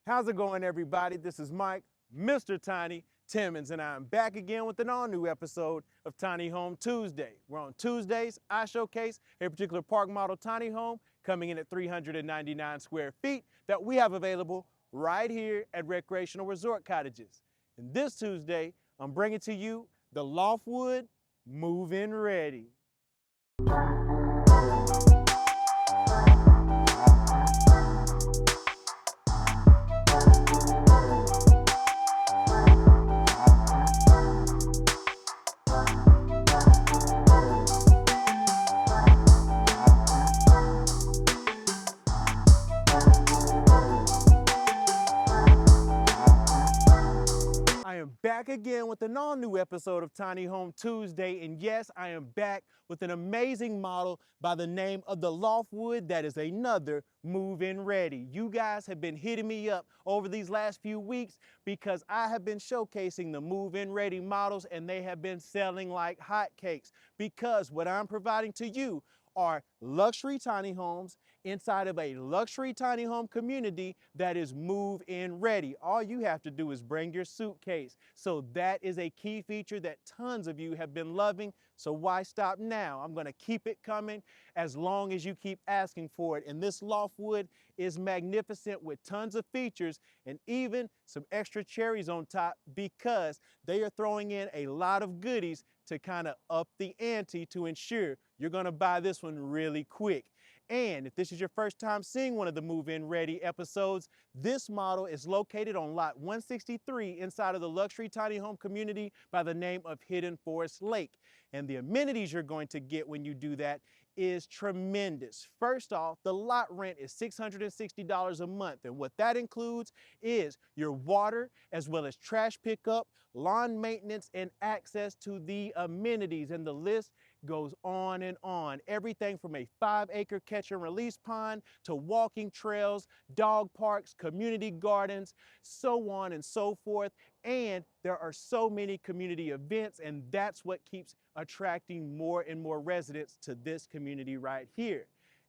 How's it going, everybody? This is Mike, Mr. Tiny Timmons, and I'm back again with an all-new episode of Tiny Home Tuesday. Where on Tuesdays, I showcase a particular park model tiny home coming in at 399 square feet that we have available right here at Recreational Resort Cottages. And this Tuesday, I'm bringing to you the Loftwood Move-In Ready. I am back again with an all-new episode of Tiny Home Tuesday, and yes, I am back with an amazing model by the name of the Loftwood that is another move-in ready. You guys have been hitting me up over these last few weeks because I have been showcasing the move-in ready models, and they have been selling like hotcakes because what I'm providing to you are luxury tiny homes inside of a luxury tiny home community that is move-in ready. All you have to do is bring your suitcase. So that is a key feature that tons of you have been loving. So why stop now? I'm gonna keep it coming as long as you keep asking for it. And this Loftwood is magnificent with tons of features and even some extra cherries on top because they are throwing in a lot of goodies to kind of up the ante to ensure you're gonna buy this one really quick. And if this is your first time seeing one of the Move-In Ready episodes, this model is located on lot 163 inside of the luxury tiny home community by the name of Hidden Forest Lake. And the amenities you're going to get when you do that is tremendous. First off, the lot rent is $660 a month, and what that includes is your water as well as trash pickup, lawn maintenance, and access to the amenities, and the list goes on and on. Everything from a 5-acre catch and release pond to walking trails, dog parks, community gardens, so on and so forth. And there are so many community events, and that's what keeps attracting more and more residents to this community right here.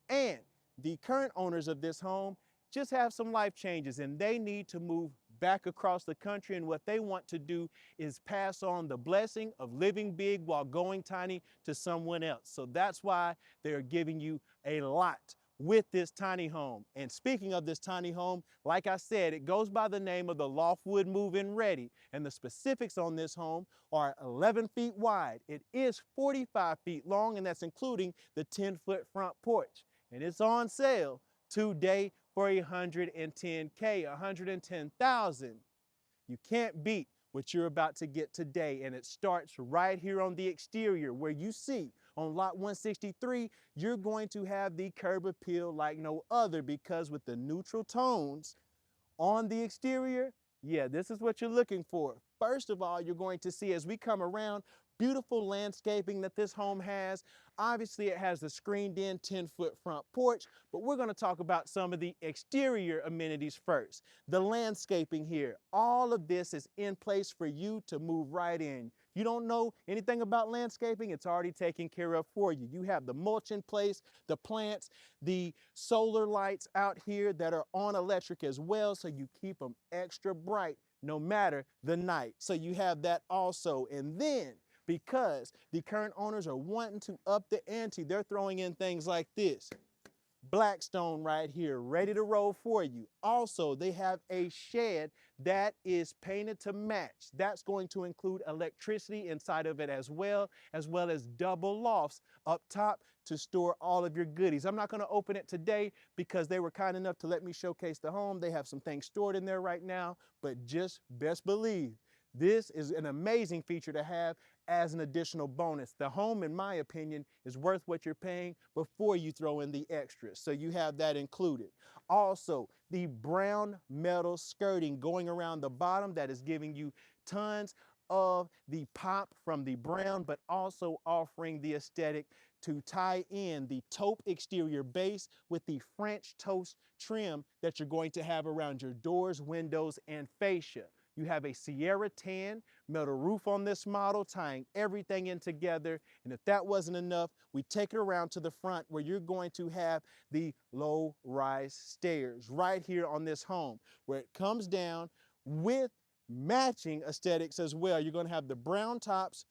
And the current owners of this home just have some life changes, and they need to move back across the country, and what they want to do is pass on the blessing of living big while going tiny to someone else. So that's why they're giving you a lot with this tiny home. And speaking of this tiny home, like I said, it goes by the name of the Loftwood Move-In Ready, and the specifics on this home are 11 feet wide. It is 45 feet long, and that's including the 10-foot front porch. And it's on sale today for $110K, $110,000. You can't beat what you're about to get today, and it starts right here on the exterior where you see on lot 163, you're going to have the curb appeal like no other because with the neutral tones on the exterior, yeah, this is what you're looking for. First of all, you're going to see as we come around, beautiful landscaping that this home has. Obviously, it has the screened-in 10-foot front porch, but we're going to talk about some of the exterior amenities first. The landscaping here, all of this is in place for you to move right in. You don't know anything about landscaping, it's already taken care of for you. You have the mulch in place, the plants, the solar lights out here that are on electric as well, so you keep them extra bright no matter the night. So you have that also. And then because the current owners are wanting to up the ante, they're throwing in things like this. Blackstone right here, ready to roll for you. Also, they have a shed that is painted to match. That's going to include electricity inside of it as well as double lofts up top to store all of your goodies. I'm not going to open it today because they were kind enough to let me showcase the home. They have some things stored in there right now, but just best believe this is an amazing feature to have as an additional bonus. The home, in my opinion, is worth what you're paying before you throw in the extras. So you have that included. Also, the brown metal skirting going around the bottom that is giving you tons of the pop from the brown, but also offering the aesthetic to tie in the taupe exterior base with the French toast trim that you're going to have around your doors, windows, and fascia. You have a Sierra tan metal roof on this model, tying everything in together. And if that wasn't enough, we take it around to the front where you're going to have the low-rise stairs right here on this home, where it comes down with matching aesthetics as well. You're going to have the brown tops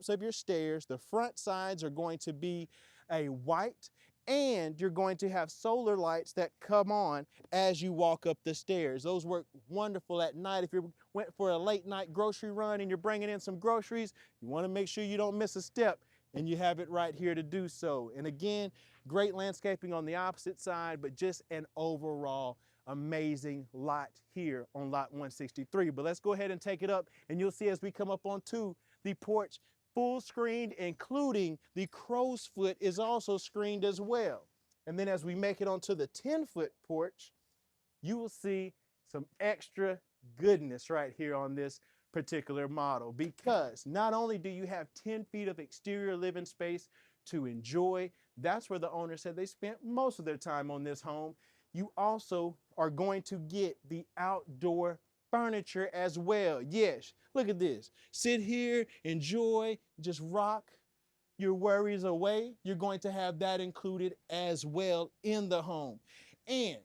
of your stairs. The front sides are going to be a white, and you're going to have solar lights that come on as you walk up the stairs. Those work wonderful at night. If you went for a late night grocery run and you're bringing in some groceries, you want to make sure you don't miss a step, and you have it right here to do so. And again, great landscaping on the opposite side, but just an overall amazing lot here on lot 163. But let's go ahead and take it up, and you'll see as we come up onto the porch, full screened, including the crow's foot is also screened as well. And then as we make it onto the 10-foot porch, you will see some extra goodness right here on this particular model, because not only do you have 10 feet of exterior living space to enjoy, that's where the owner said they spent most of their time on this home, you also are going to get the outdoor furniture as well. Yes, look at this. Sit here, enjoy, just rock your worries away. You're going to have that included as well in the home. And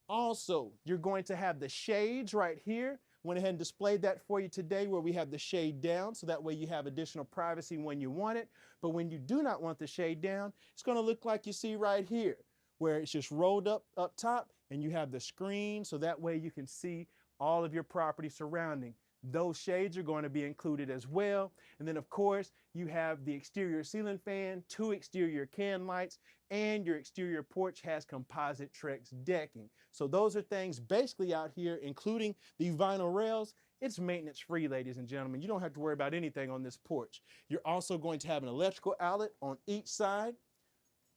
also, you're going to have the shades right here. Went ahead and displayed that for you today, where we have the shade down, so that way you have additional privacy when you want it. But when you do not want the shade down, it's going to look like you see right here, where it's just rolled up top, and you have the screen, so that way you can see all of your property surrounding. Those shades are going to be included as well. And then of course, you have the exterior ceiling fan, 2 exterior can lights, and your exterior porch has composite Trex decking. So those are things basically out here, including the vinyl rails. It's maintenance free, ladies and gentlemen. You don't have to worry about anything on this porch. You're also going to have an electrical outlet on each side,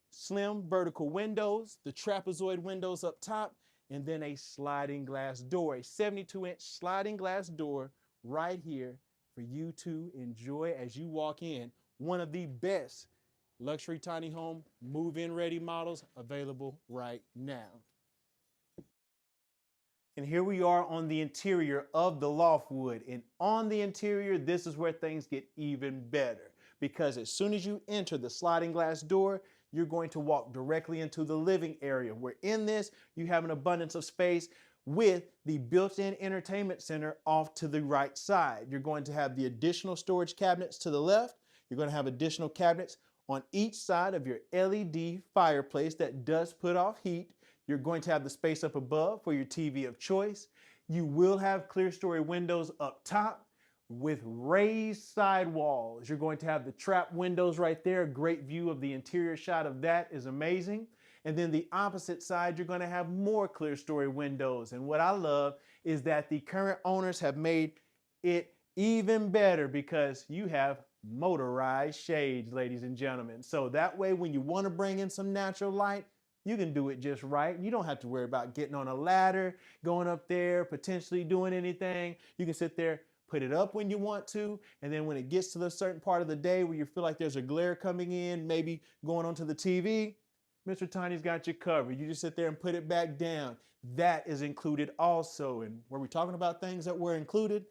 slim vertical windows, the trapezoid windows up top, and then a sliding glass door, a 72-inch sliding glass door right here for you to enjoy as you walk in. One of the best luxury tiny home move-in ready models available right now. And here we are on the interior of the Loftwood. And on the interior, this is where things get even better, because as soon as you enter the sliding glass door, you're going to walk directly into the living area, where in this, you have an abundance of space with the built-in entertainment center off to the right side. You're going to have the additional storage cabinets to the left. You're going to have additional cabinets on each side of your LED fireplace that does put off heat. You're going to have the space up above for your TV of choice. You will have clear story windows up top with raised sidewalls. You're going to have the trap windows right there. A great view of the interior shot of that is amazing. And then the opposite side, you're going to have more clear story windows. And what I love is that the current owners have made it even better, because you have motorized shades, ladies and gentlemen. So that way, when you want to bring in some natural light, you can do it just right. You don't have to worry about getting on a ladder, going up there, potentially doing anything. You can sit there, put it up when you want to, and then when it gets to the certain part of the day where you feel like there's a glare coming in, maybe going onto the TV, Mr. Tiny's got you covered. You just sit there and put it back down. That is included also. And were we talking about things that were included?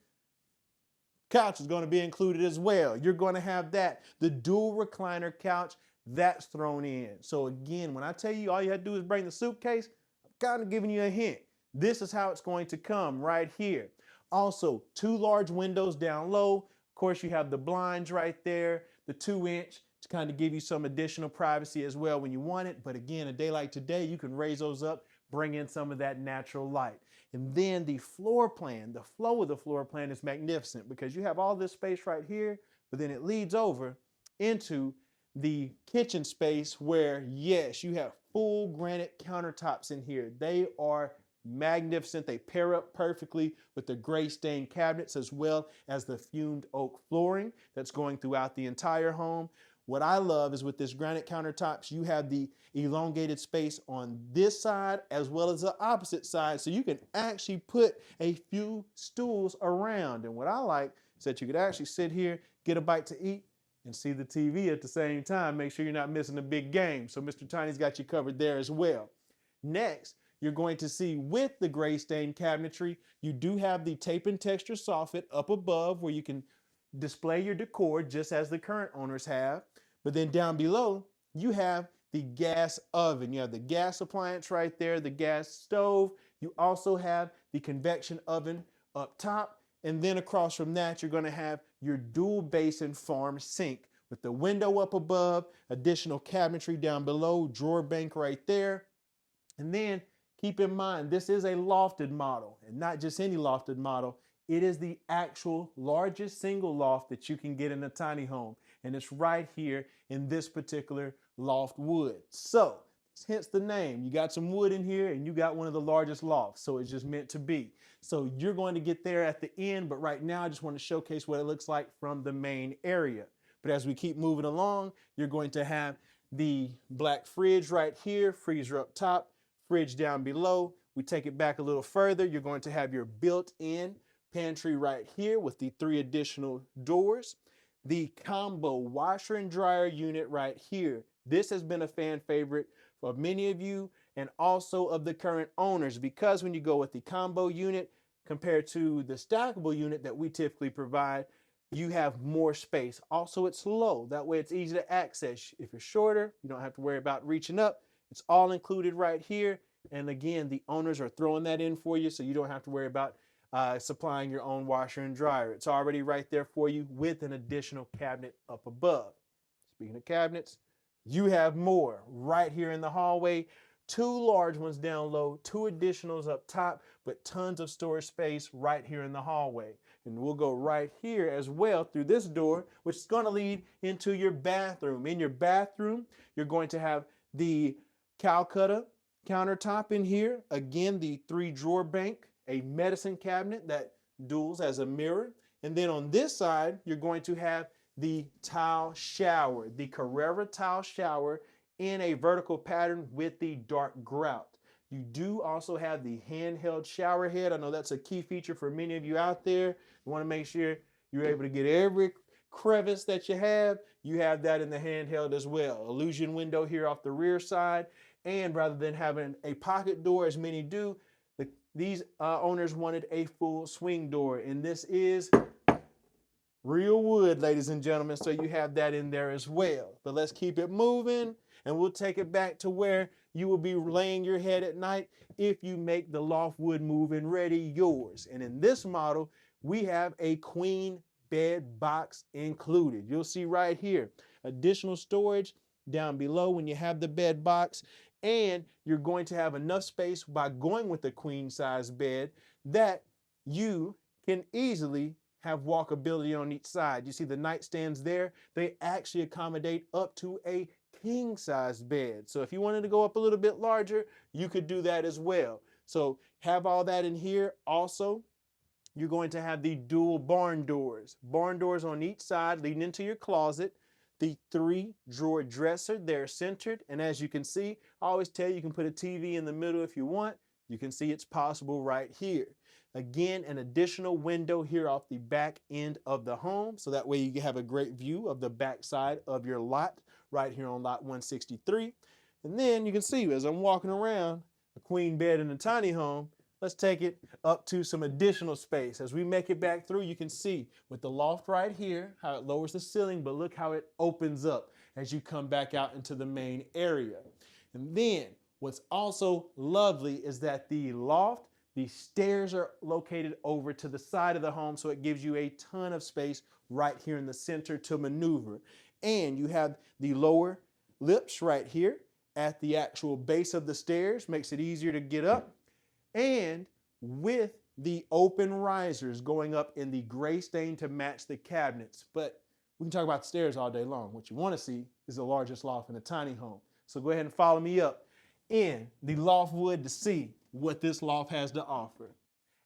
Couch is going to be included as well. You're going to have that. The dual recliner couch, that's thrown in. So again, when I tell you all you have to do is bring the suitcase, I'm kind of giving you a hint. This is how it's going to come right here. Also, 2 large windows down low. Of course, you have the blinds right there, the 2-inch to kind of give you some additional privacy as well when you want it. But again, a day like today, you can raise those up, bring in some of that natural light. And then the floor plan, the flow of the floor plan is magnificent, because you have all this space right here, but then it leads over into the kitchen space where, yes, you have full granite countertops in here. They are magnificent. They pair up perfectly with the gray stained cabinets, as well as the fumed oak flooring that's going throughout the entire home. What I love is with this granite countertops, you have the elongated space on this side as well as the opposite side, so you can actually put a few stools around. And what I like is that you could actually sit here, get a bite to eat, and see the TV at the same time. Make sure you're not missing a big game. So Mr. Tiny's got you covered there as well. Next, you're going to see with the gray stain cabinetry, you do have the tape and texture soffit up above where you can display your decor just as the current owners have. But then down below, you have the gas oven. You have the gas appliance right there, the gas stove. You also have the convection oven up top. And then across from that, you're going to have your dual basin farm sink with the window up above, additional cabinetry down below, drawer bank right there. And then keep in mind, this is a lofted model, and not just any lofted model. It is the actual largest single loft that you can get in a tiny home. And it's right here in this particular Loftwood. So, hence the name. You got some wood in here and you got one of the largest lofts. So it's just meant to be. So you're going to get there at the end, but right now I just want to showcase what it looks like from the main area. But as we keep moving along, you're going to have the black fridge right here, freezer up top, fridge down below. We take it back a little further. You're going to have your built-in pantry right here with the 3 additional doors. The combo washer and dryer unit right here. This has been a fan favorite for many of you and also of the current owners, because when you go with the combo unit compared to the stackable unit that we typically provide, you have more space. Also, it's low. That way it's easy to access. If you're shorter, you don't have to worry about reaching up. It's all included right here. And again, the owners are throwing that in for you, so you don't have to worry about supplying your own washer and dryer. It's already right there for you with an additional cabinet up above. Speaking of cabinets, you have more right here in the hallway. 2 large ones down low, 2 additionals up top, but tons of storage space right here in the hallway. And we'll go right here as well through this door, which is going to lead into your bathroom. In your bathroom, you're going to have the Calcutta countertop in here. Again, the 3 drawer bank, a medicine cabinet that duals as a mirror. And then on this side, you're going to have the tile shower, the Carrera tile shower in a vertical pattern with the dark grout. You do also have the handheld shower head. I know that's a key feature for many of you out there. You want to make sure you're able to get every crevice that you have. You have that in the handheld as well. Illusion window here off the rear side. And rather than having a pocket door, as many do, these owners wanted a full swing door. And this is real wood, ladies and gentlemen. So you have that in there as well. But let's keep it moving. And we'll take it back to where you will be laying your head at night if you make the Loftwood move and ready yours. And in this model, we have a queen bed box included. You'll see right here, additional storage down below when you have the bed box. And you're going to have enough space by going with a queen size bed that you can easily have walkability on each side. You see the nightstands there? They actually accommodate up to a king size bed. So if you wanted to go up a little bit larger, you could do that as well. So have all that in here. Also, you're going to have the dual barn doors. Barn doors on each side leading into your closet. The 3 drawer dresser, they're centered. And as you can see, I always tell you, you can put a TV in the middle if you want. You can see it's possible right here. Again, an additional window here off the back end of the home. So that way you can have a great view of the back side of your lot right here on lot 163. And then you can see as I'm walking around, a queen bed in a tiny home. Let's take it up to some additional space. As we make it back through, you can see with the loft right here, how it lowers the ceiling, but look how it opens up as you come back out into the main area. And then what's also lovely is that the loft, the stairs are located over to the side of the home, so it gives you a ton of space right here in the center to maneuver. And you have the lower lips right here at the actual base of the stairs, makes it easier to get up. And with the open risers going up in the gray stain to match the cabinets. But we can talk about the stairs all day long. What you want to see is the largest loft in a tiny home. So go ahead and follow me up in the Loftwood to see what this loft has to offer.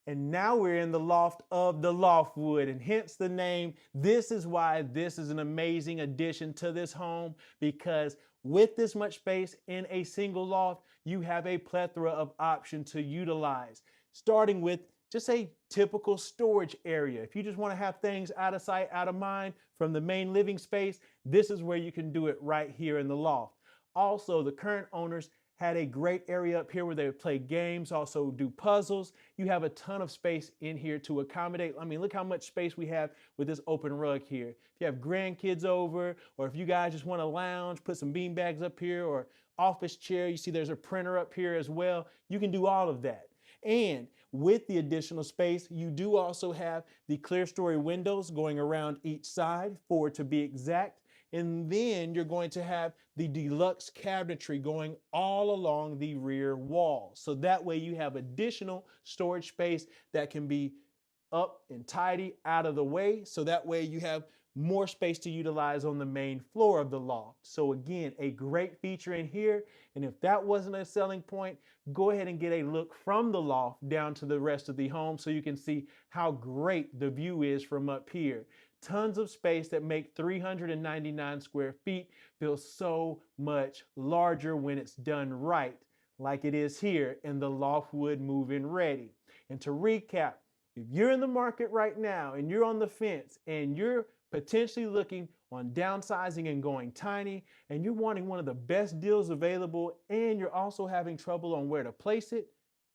And now we're in the loft of the Loftwood, and hence the name. This is why this is an amazing addition to this home, because with this much space in a single loft, you have a plethora of options to utilize, starting with just a typical storage area. If you just want to have things out of sight, out of mind from the main living space, this is where you can do it right here in the loft. Also, the current owners had a great area up here where they would play games, also do puzzles. You have a ton of space in here to accommodate. I mean, look how much space we have with this open rug here. If you have grandkids over, or if you guys just want to lounge, put some bean bags up here or office chair. You see there's a printer up here as well. You can do all of that. And with the additional space, you do also have the clear story windows going around each side, 4 to be exact. And then you're going to have the deluxe cabinetry going all along the rear wall. So that way you have additional storage space that can be up and tidy out of the way. So that way you have more space to utilize on the main floor of the loft. So again, a great feature in here. And if that wasn't a selling point, go ahead and get a look from the loft down to the rest of the home so you can see how great the view is from up here. Tons of space that make 399 square feet feel so much larger when it's done right, like it is here in the Loftwood move-in ready. And to recap, if you're in the market right now and you're on the fence and you're potentially looking on downsizing and going tiny, and you're wanting one of the best deals available, and you're also having trouble on where to place it,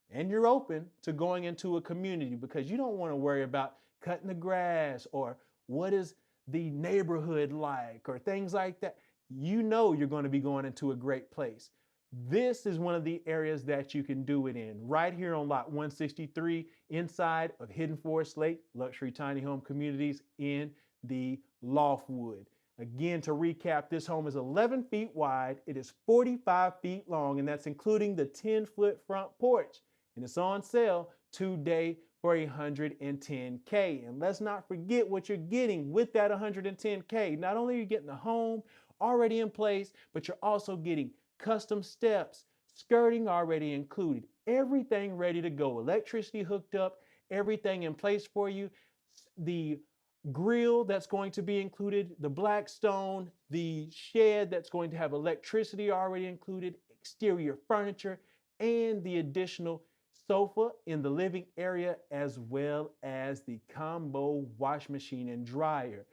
and you're open to going into a community because you don't want to worry about cutting the grass or what is the neighborhood like or things like that, you know you're going to be going into a great place. This is one of the areas that you can do it in, right here on lot 163 inside of Hidden Forest Lake Luxury Tiny Home Communities in the Loftwood. Again, to recap, this home is 11 feet wide, it is 45 feet long, and that's including the 10-foot front porch. And it's on sale today for $110K. And let's not forget what you're getting with that $110K. Not only are you getting the home already in place, but you're also getting custom steps, skirting already included, everything ready to go, electricity hooked up, everything in place for you. The grill that's going to be included, the Blackstone, the shed that's going to have electricity already included, exterior furniture, and the additional sofa in the living area, as well as the combo wash machine and dryer.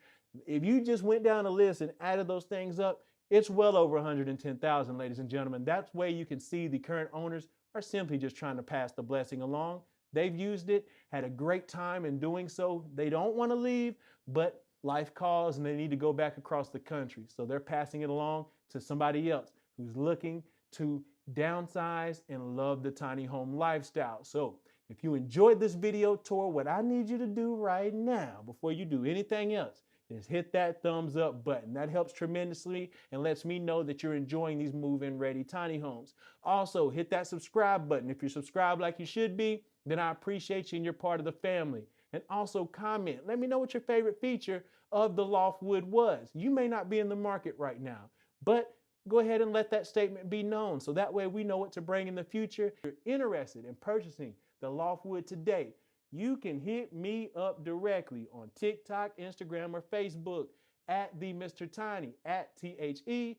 If you just went down the list and added those things up, it's well over $110,000, ladies and gentlemen. That's where you can see the current owners are simply just trying to pass the blessing along. They've used it, had a great time in doing so. They don't want to leave, but life calls and they need to go back across the country. So they're passing it along to somebody else who's looking to downsize and love the tiny home lifestyle. So if you enjoyed this video tour, what I need you to do right now before you do anything else is hit that thumbs up button. That helps tremendously and lets me know that you're enjoying these move-in ready tiny homes. Also, hit that subscribe button. If you're subscribed like you should be, then I appreciate you and you're part of the family. And also comment. Let me know what your favorite feature of the Loftwood was. You may not be in the market right now, but go ahead and let that statement be known so that way we know what to bring in the future. If you're interested in purchasing the Loftwood today, you can hit me up directly on TikTok, Instagram, or Facebook at the Mr. Tiny, at TheMrTiny.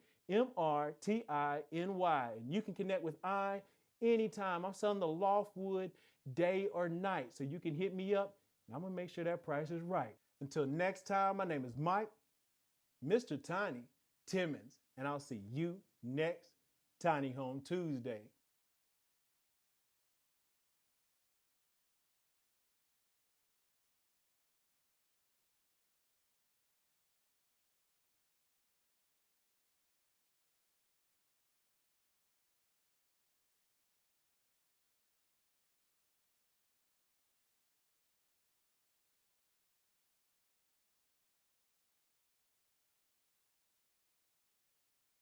And you can connect with I anytime. I'm selling the Loftwood day or night. So you can hit me up and I'm gonna make sure that price is right. Until next time, my name is Mike, Mr. Tiny Timmons, and I'll see you next Tiny Home Tuesday.